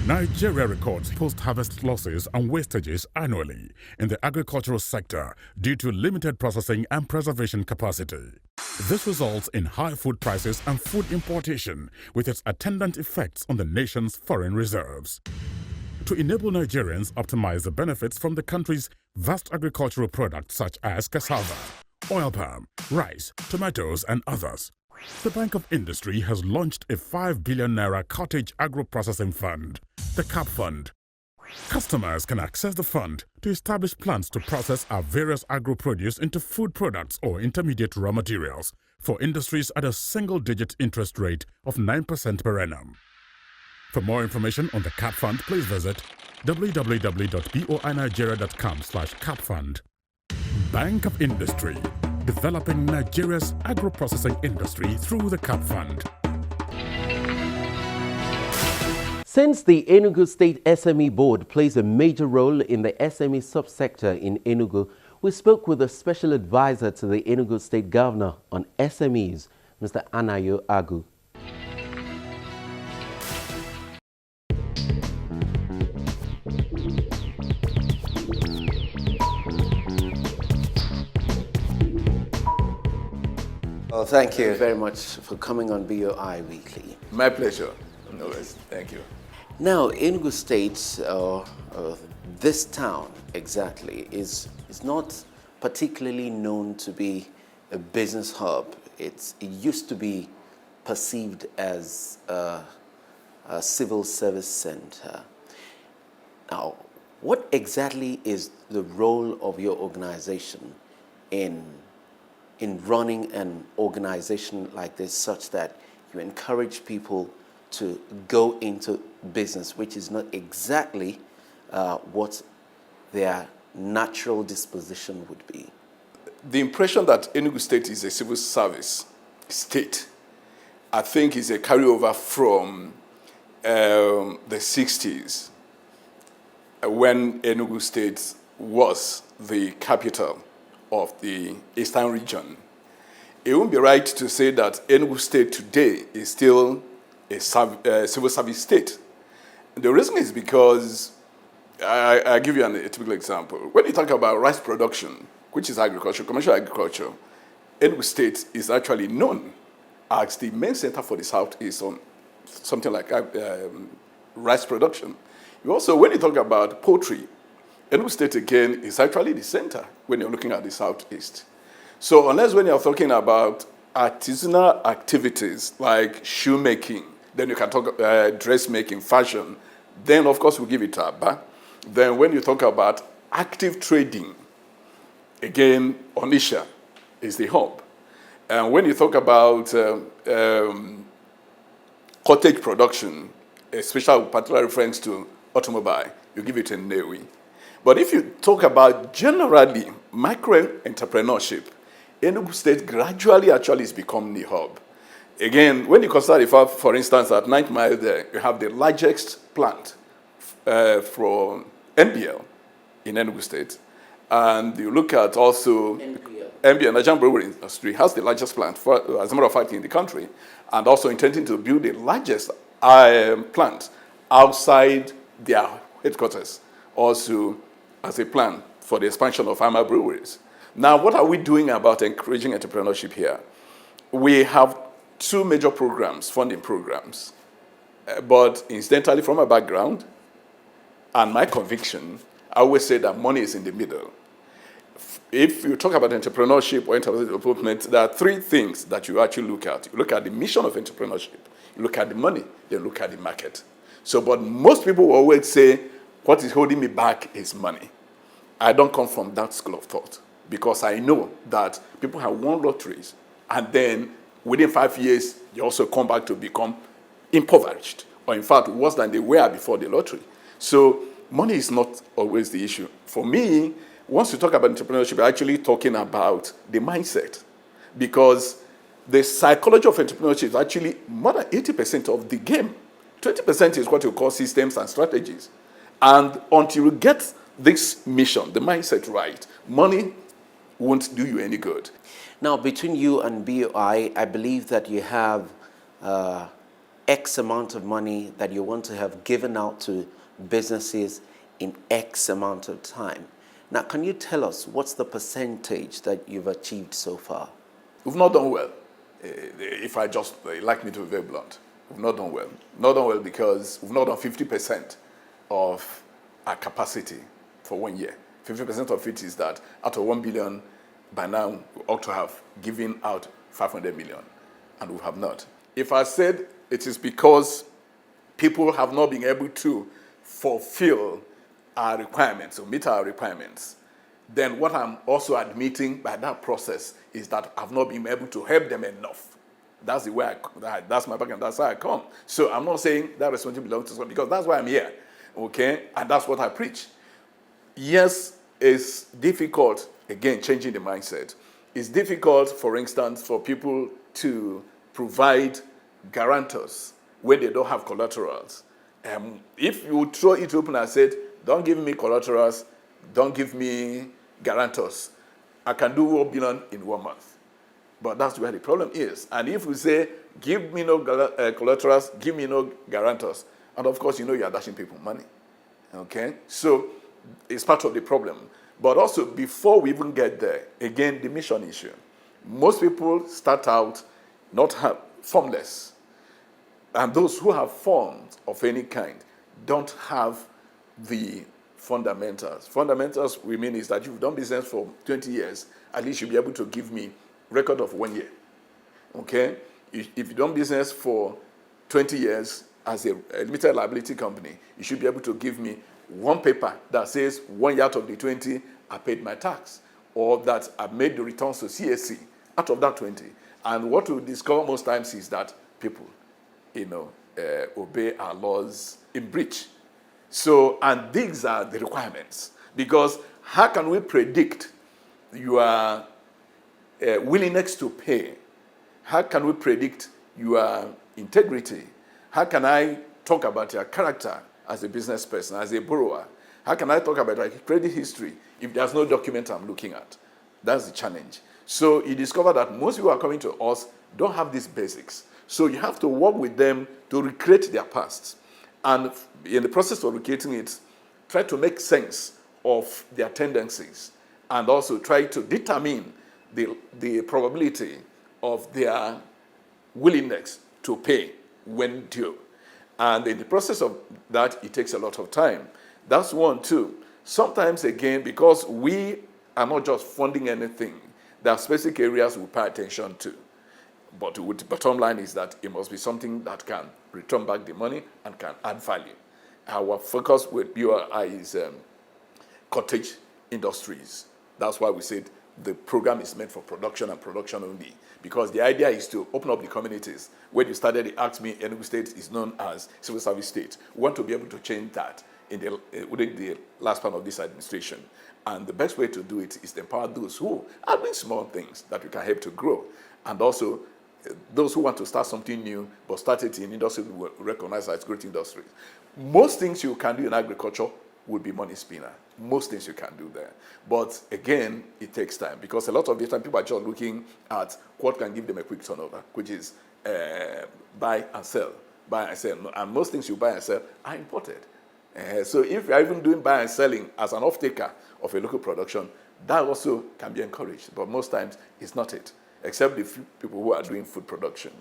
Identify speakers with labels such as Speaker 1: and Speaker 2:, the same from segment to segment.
Speaker 1: Nigeria records post-harvest losses and wastages annually in the agricultural sector due to limited processing and preservation capacity. This results in high food prices and food importation, with its attendant effects on the nation's foreign reserves. To enable Nigerians optimize the benefits from the country's vast agricultural products such as cassava, oil palm, rice, tomatoes, and others, the Bank of Industry has launched a 5 billion naira cottage agro-processing fund, the CAP Fund. Customers can access the fund to establish plans to process our various agro-produce into food products or intermediate raw materials for industries at a single-digit interest rate of 9% per annum. For more information on the CAP Fund, please visit www.boinigeria.com/capfund. Bank of Industry, developing Nigeria's agro-processing industry through the CAP Fund.
Speaker 2: Since the Enugu State SME Board plays a major role in the SME subsector in Enugu, we spoke with a special advisor to the Enugu State Governor on SMEs, Mr. Anayo Agu. Well, thank you very much for coming on BOI Weekly.
Speaker 3: My pleasure. No worries. Thank you.
Speaker 2: Now, Enugu State, this town exactly, is not particularly known to be a business hub. It used to be perceived as a civil service center. Now, what exactly is the role of your organization in running an organization like this, such that you encourage people to go into business, which is not exactly what their natural disposition would be?
Speaker 3: The impression that Enugu State is a civil service state, I think, is a carryover from the 60s, when Enugu State was the capital of the Eastern region. It won't be right to say that Enugu State today is still a civil service state. The reason is because, I'll give you a typical example. When you talk about rice production, which is agriculture, commercial agriculture, Enugu State is actually known as the main center for the Southeast on something like rice production. Also, when you talk about poultry, Enugu State, again, is actually the center when you're looking at the Southeast. So unless when you're talking about artisanal activities like shoemaking, then you can talk dressmaking, fashion, then of course we give it Aba. Then when you talk about active trading, again, Onitsha is the hub. And when you talk about cottage production, especially particular reference to automobile, you give it in Nnewi. But if you talk about generally micro-entrepreneurship, Enugu State gradually actually has become the hub. Again, when you consider the fact, for instance, at 9 Mile there, you have the largest plant for NBL in Enugu State. And you look at also NBL, Nigerian Brewery Industry, has the largest plant, as a matter of fact, in the country, and also intending to build the largest plant outside their headquarters, also as a plan for the expansion of farmer breweries. Now, what are we doing about encouraging entrepreneurship here? We have two major programs, funding programs. But incidentally, from my background and my conviction, I always say that money is in the middle. If you talk about entrepreneurship or entrepreneurship development, there are three things that you actually look at. You look at the mission of entrepreneurship, you look at the money, then look at the market. So, but most people will always say, what is holding me back is money. I don't come from that school of thought, because I know that people have won lotteries, and then within 5 years, they also come back to become impoverished, or in fact, worse than they were before the lottery. So money is not always the issue. For me, once you talk about entrepreneurship, you're actually talking about the mindset, because the psychology of entrepreneurship is actually more than 80% of the game. 20% is what you call systems and strategies. And until you get this mission, the mindset right, money won't do you any good.
Speaker 2: Now, between you and BOI, I believe that you have X amount of money that you want to have given out to businesses in X amount of time. Now, can you tell us what's the percentage that you've achieved so far?
Speaker 3: We've not done well. If I just like me to be very blunt, we've not done well. Not done well because we've not done 50% of our capacity for 1 year. 50% of it is that out of 1 billion, by now we ought to have given out 500 million, and we have not. If I said it is because people have not been able to fulfill our requirements or meet our requirements, then what I'm also admitting by that process is that I've not been able to help them enough. That's the way that's my background, that's how I come. So I'm not saying that responsibility belongs to someone, because that's why I'm here, okay? And that's what I preach. Yes, it's difficult, again, changing the mindset. It's difficult, for instance, for people to provide guarantors when they don't have collaterals. If you throw it open and said, don't give me collaterals, don't give me guarantors, I can do 1 billion in 1 month. But that's where the problem is. And if we say, give me no collaterals, give me no guarantors, and of course, you know you're dashing people money. Okay? So it's part of the problem. But also, before we even get there, again, the mission issue. Most people start out not formless. And those who have forms of any kind don't have the fundamentals. Fundamentals, we mean, is that you've done business for 20 years, at least you'll be able to give me record of 1 year. Okay? If you've done business for 20 years as a limited liability company, you should be able to give me one paper that says 1 year out of the 20, I paid my tax, or that I made the returns to CAC out of that 20. And what we discover most times is that people, obey our laws in breach. So, and these are the requirements. Because how can we predict your willingness to pay? How can we predict your integrity? How can I talk about your character as a business person, as a borrower? How can I talk about your credit history if there's no document I'm looking at? That's the challenge. So you discover that most people who are coming to us don't have these basics. So you have to work with them to recreate their past. And in the process of recreating it, try to make sense of their tendencies and also try to determine the probability of their willingness to pay when due. And in the process of that, it takes a lot of time. That's one, too. Sometimes, again, because we are not just funding anything, there are specific areas we pay attention to. But the bottom line is that it must be something that can return back the money and can add value. Our focus with BOI is cottage industries. That's why we said the program is meant for production and production only. Because the idea is to open up the communities. When you started, they asked me, Enugu State is known as civil service state. We want to be able to change that within the last part of this administration. And the best way to do it is to empower those who are doing small things that we can help to grow. And also, those who want to start something new, but start it in industry we recognize as great industries. Most things you can do in agriculture would be money spinner. Most things you can do there. But again, it takes time, because a lot of the time people are just looking at what can give them a quick turnover, which is buy and sell. Buy and sell. And most things you buy and sell are imported. So if you're even doing buy and selling as an off-taker of a local production, that also can be encouraged. But most times, it's not it, except the few people who are doing food production.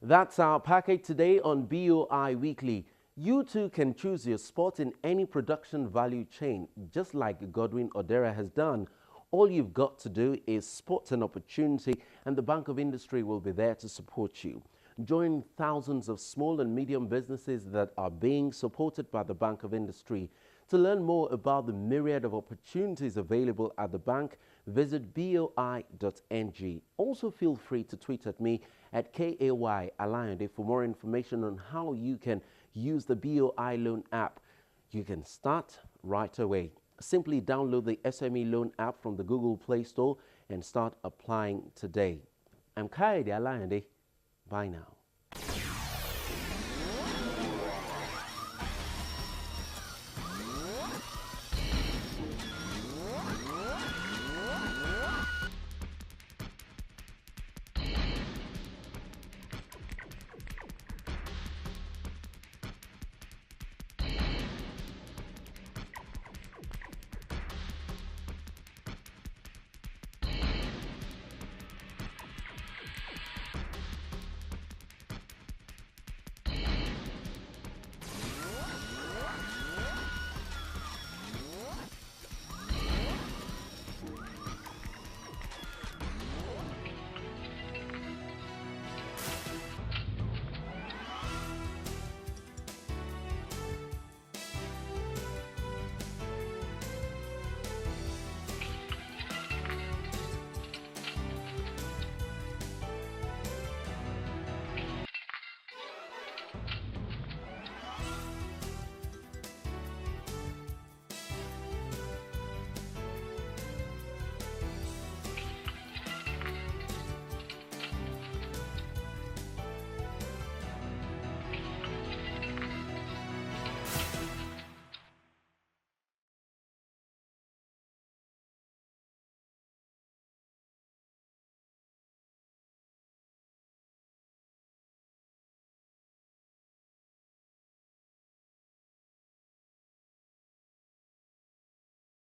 Speaker 4: That's our package today on BOI Weekly. You too can choose your spot in any production value chain, just like Godwin Odera has done. All you've got to do is spot an opportunity, and the Bank of Industry will be there to support you. Join thousands of small and medium businesses that are being supported by the Bank of Industry. To learn more about the myriad of opportunities available at the bank, visit boi.ng. Also feel free to tweet at me at KAY Alayande for more information on how you can use the BOI Loan app. You can start right away. Simply download the SME Loan app from the Google Play Store and start applying today. I'm Kaide Alayande. Bye now.